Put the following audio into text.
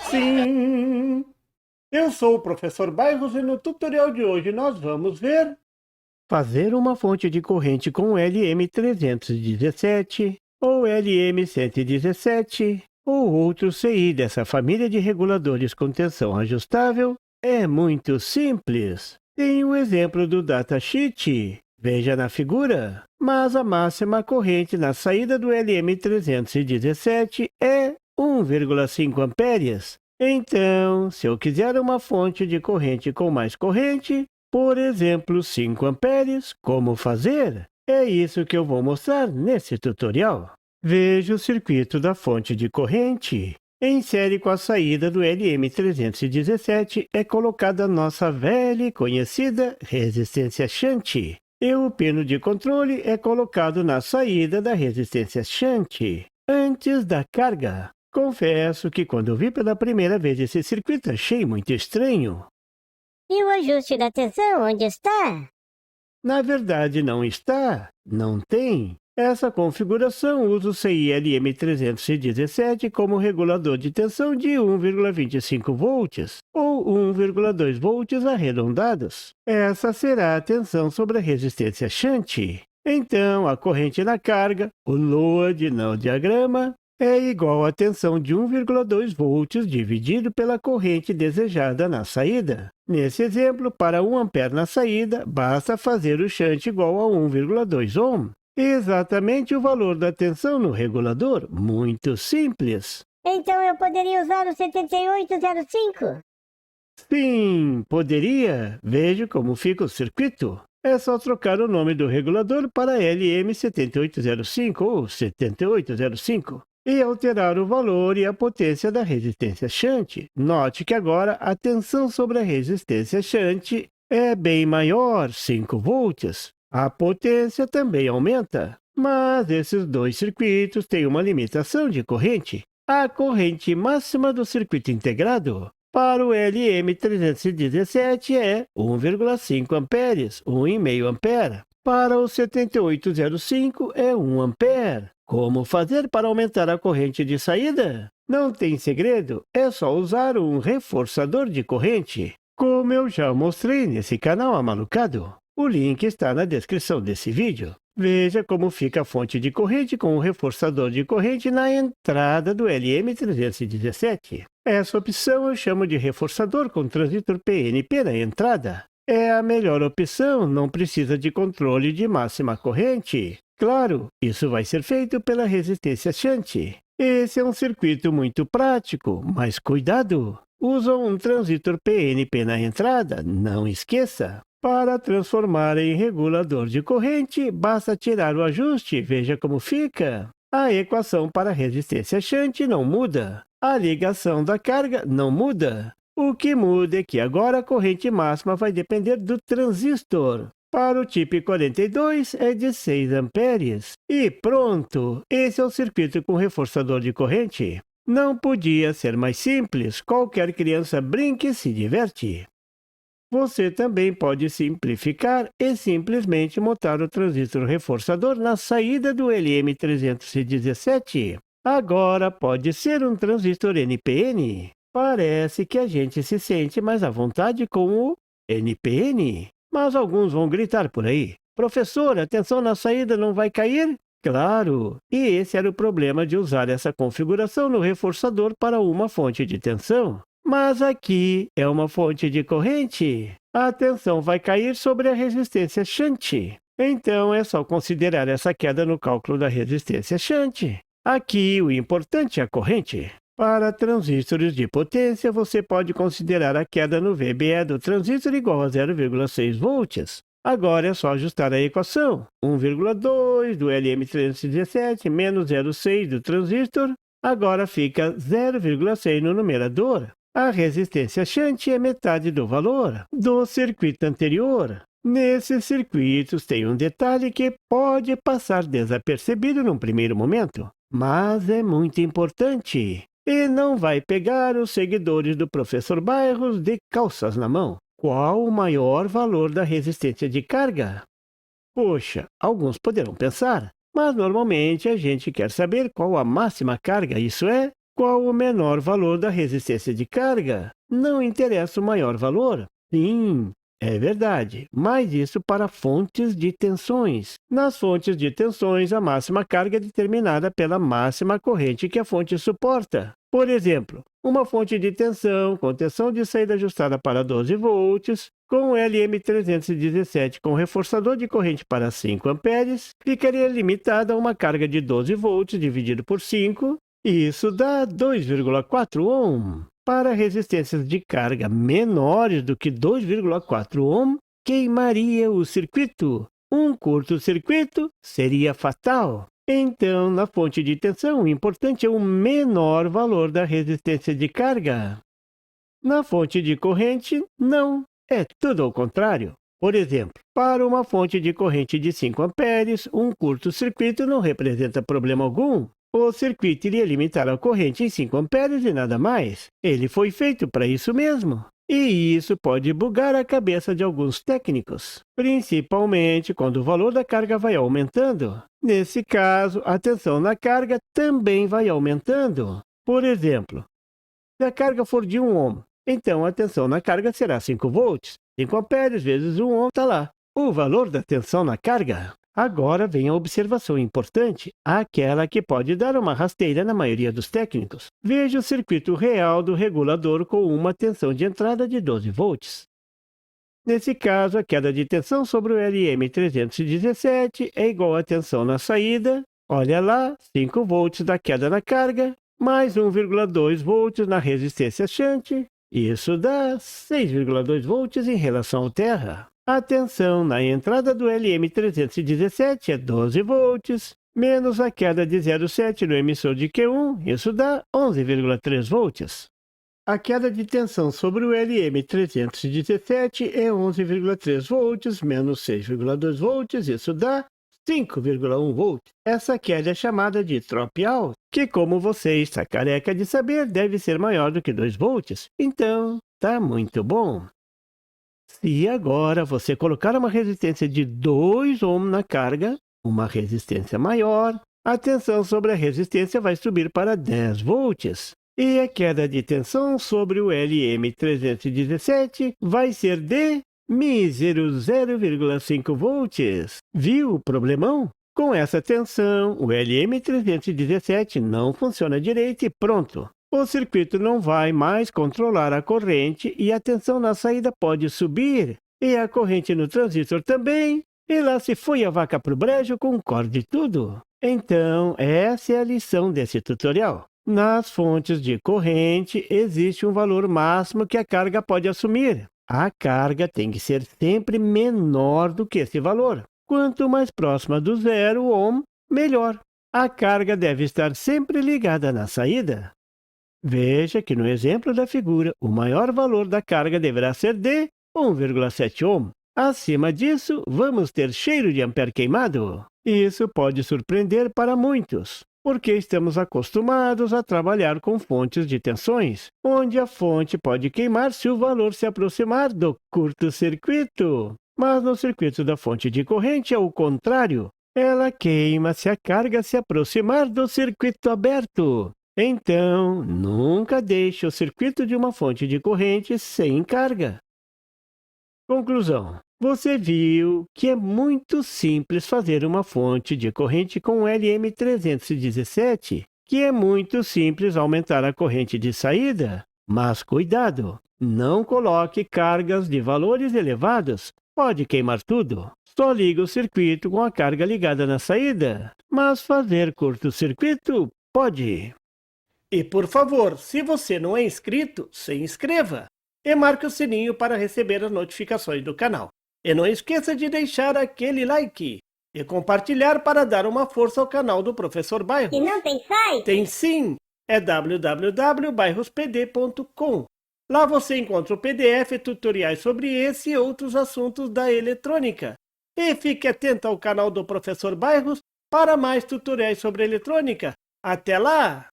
Sim, eu sou o professor Bairros e no tutorial de hoje nós vamos ver fazer uma fonte de corrente com LM317 ou LM117 ou outro CI dessa família de reguladores com tensão ajustável. É muito simples. Tem o exemplo do datasheet. Veja na figura. Mas a máxima corrente na saída do LM317 é 1,5 amperes. Então, se eu quiser uma fonte de corrente com mais corrente, por exemplo, 5 amperes, como fazer? É isso que eu vou mostrar nesse tutorial. Veja o circuito da fonte de corrente. Em série com a saída do LM317 é colocada a nossa velha e conhecida resistência shunt. E o pino de controle é colocado na saída da resistência shunt, antes da carga. Confesso que quando eu vi pela primeira vez esse circuito achei muito estranho. E o ajuste da tensão, onde está? Na verdade, não está, não tem. Essa configuração usa o CI-LM317 como regulador de tensão de 1,25 volts, ou 1,2 volts arredondados. Essa será a tensão sobre a resistência shunt. Então, a corrente na carga, o load no diagrama, é igual à tensão de 1,2 volts dividido pela corrente desejada na saída. Nesse exemplo, para 1 ampere na saída, basta fazer o shunt igual a 1,2 ohm. Exatamente o valor da tensão no regulador, muito simples. Então eu poderia usar o 7805? Sim, poderia. Veja como fica o circuito. É só trocar o nome do regulador para LM7805 ou 7805 e alterar o valor e a potência da resistência shunt. Note que agora a tensão sobre a resistência shunt é bem maior, 5 volts. A potência também aumenta, mas esses dois circuitos têm uma limitação de corrente. A corrente máxima do circuito integrado para o LM317 é 1,5 amperes, 1,5 ampere. Para o 7805 é 1 ampere. Como fazer para aumentar a corrente de saída? Não tem segredo, é só usar um reforçador de corrente, como eu já mostrei nesse canal amalucado. O link está na descrição desse vídeo. Veja como fica a fonte de corrente com o reforçador de corrente na entrada do LM317. Essa opção eu chamo de reforçador com transistor PNP na entrada. É a melhor opção, não precisa de controle de máxima corrente. Claro, isso vai ser feito pela resistência shunt. Esse é um circuito muito prático, mas cuidado! Usam um transistor PNP na entrada, não esqueça! Para transformar em regulador de corrente, basta tirar o ajuste, veja como fica. A equação para a resistência shunt não muda. A ligação da carga não muda. O que muda é que agora a corrente máxima vai depender do transistor. Para o tipo 42 é de 6 amperes. E pronto! Esse é o circuito com reforçador de corrente. Não podia ser mais simples. Qualquer criança brinque e se diverte. Você também pode simplificar e simplesmente montar o transistor reforçador na saída do LM317. Agora pode ser um transistor NPN. Parece que a gente se sente mais à vontade com o NPN. Mas alguns vão gritar por aí: professor, a tensão na saída não vai cair? Claro! E esse era o problema de usar essa configuração no reforçador para uma fonte de tensão. Mas aqui é uma fonte de corrente. A tensão vai cair sobre a resistência shunt. Então, é só considerar essa queda no cálculo da resistência shunt. Aqui, o importante é a corrente. Para transistores de potência, você pode considerar a queda no VBE do transistor igual a 0,6 volts. Agora é só ajustar a equação. 1,2 do LM317 menos 0,6 do transistor. Agora fica 0,6 no numerador. A resistência shunt é metade do valor do circuito anterior. Nesses circuitos tem um detalhe que pode passar desapercebido num primeiro momento, mas é muito importante. E não vai pegar os seguidores do professor Bairros de calças na mão. Qual o maior valor da resistência de carga? Poxa, alguns poderão pensar, mas normalmente a gente quer saber qual a máxima carga, isso é, Qual o menor valor da resistência de carga? Não interessa o maior valor? Sim, é verdade, mas isso para fontes de tensões. Nas fontes de tensões, a máxima carga é determinada pela máxima corrente que a fonte suporta. Por exemplo, uma fonte de tensão com tensão de saída ajustada para 12 volts, com LM317 com reforçador de corrente para 5 amperes, ficaria limitada a uma carga de 12 volts dividido por 5, e isso dá 2,4 ohm. Para resistências de carga menores do que 2,4 ohm, queimaria o circuito. Um curto-circuito seria fatal. Então, na fonte de tensão, o importante é o menor valor da resistência de carga. Na fonte de corrente, não. É tudo ao contrário. Por exemplo, para uma fonte de corrente de 5 amperes, um curto-circuito não representa problema algum. O circuito iria limitar a corrente em 5 amperes e nada mais. Ele foi feito para isso mesmo. E isso pode bugar a cabeça de alguns técnicos, principalmente quando o valor da carga vai aumentando. Nesse caso, a tensão na carga também vai aumentando. Por exemplo, se a carga for de 1 ohm, então a tensão na carga será 5 volts. 5 amperes vezes 1 ohm está lá. O valor da tensão na carga. Agora vem a observação importante, aquela que pode dar uma rasteira na maioria dos técnicos. Veja o circuito real do regulador com uma tensão de entrada de 12 volts. Nesse caso, a queda de tensão sobre o LM317 é igual à tensão na saída, olha lá, 5 volts da queda na carga, mais 1,2 volts na resistência shunt. Isso dá 6,2 volts em relação ao terra. A tensão na entrada do LM317 é 12 volts, menos a queda de 0,7 no emissor de Q1, isso dá 11,3 volts. A queda de tensão sobre o LM317 é 11,3 volts, menos 6,2 volts, isso dá 5,1 volts. Essa queda é chamada de drop-out, que, como você está careca de saber, deve ser maior do que 2 volts. Então, tá muito bom. Se agora você colocar uma resistência de 2 ohm na carga, uma resistência maior, a tensão sobre a resistência vai subir para 10 volts. E a queda de tensão sobre o LM317 vai ser de míseros 0,5 volts. Viu o problemão? Com essa tensão, o LM317 não funciona direito e pronto. O circuito não vai mais controlar a corrente e a tensão na saída pode subir. E a corrente no transistor também. E lá se foi a vaca pro brejo com corda e tudo. Então, essa é a lição desse tutorial. Nas fontes de corrente, existe um valor máximo que a carga pode assumir. A carga tem que ser sempre menor do que esse valor. Quanto mais próxima do 0 ohm, melhor. A carga deve estar sempre ligada na saída. Veja que no exemplo da figura, o maior valor da carga deverá ser de 1,7 ohm. Acima disso, vamos ter cheiro de ampere queimado. Isso pode surpreender para muitos, porque estamos acostumados a trabalhar com fontes de tensões, onde a fonte pode queimar se o valor se aproximar do curto-circuito. Mas no circuito da fonte de corrente é o contrário. Ela queima se a carga se aproximar do circuito aberto. Então, nunca deixe o circuito de uma fonte de corrente sem carga. Conclusão. Você viu que é muito simples fazer uma fonte de corrente com LM317, que é muito simples aumentar a corrente de saída. Mas cuidado, não coloque cargas de valores elevados, pode queimar tudo. Só liga o circuito com a carga ligada na saída, mas fazer curto-circuito pode. E por favor, se você não é inscrito, se inscreva e marque o sininho para receber as notificações do canal. E não esqueça de deixar aquele like e compartilhar para dar uma força ao canal do Professor Bairros. E não tem site? Tem sim! É www.bairrospd.com. Lá você encontra o PDF e tutoriais sobre esse e outros assuntos da eletrônica. E fique atento ao canal do Professor Bairros para mais tutoriais sobre eletrônica. Até lá!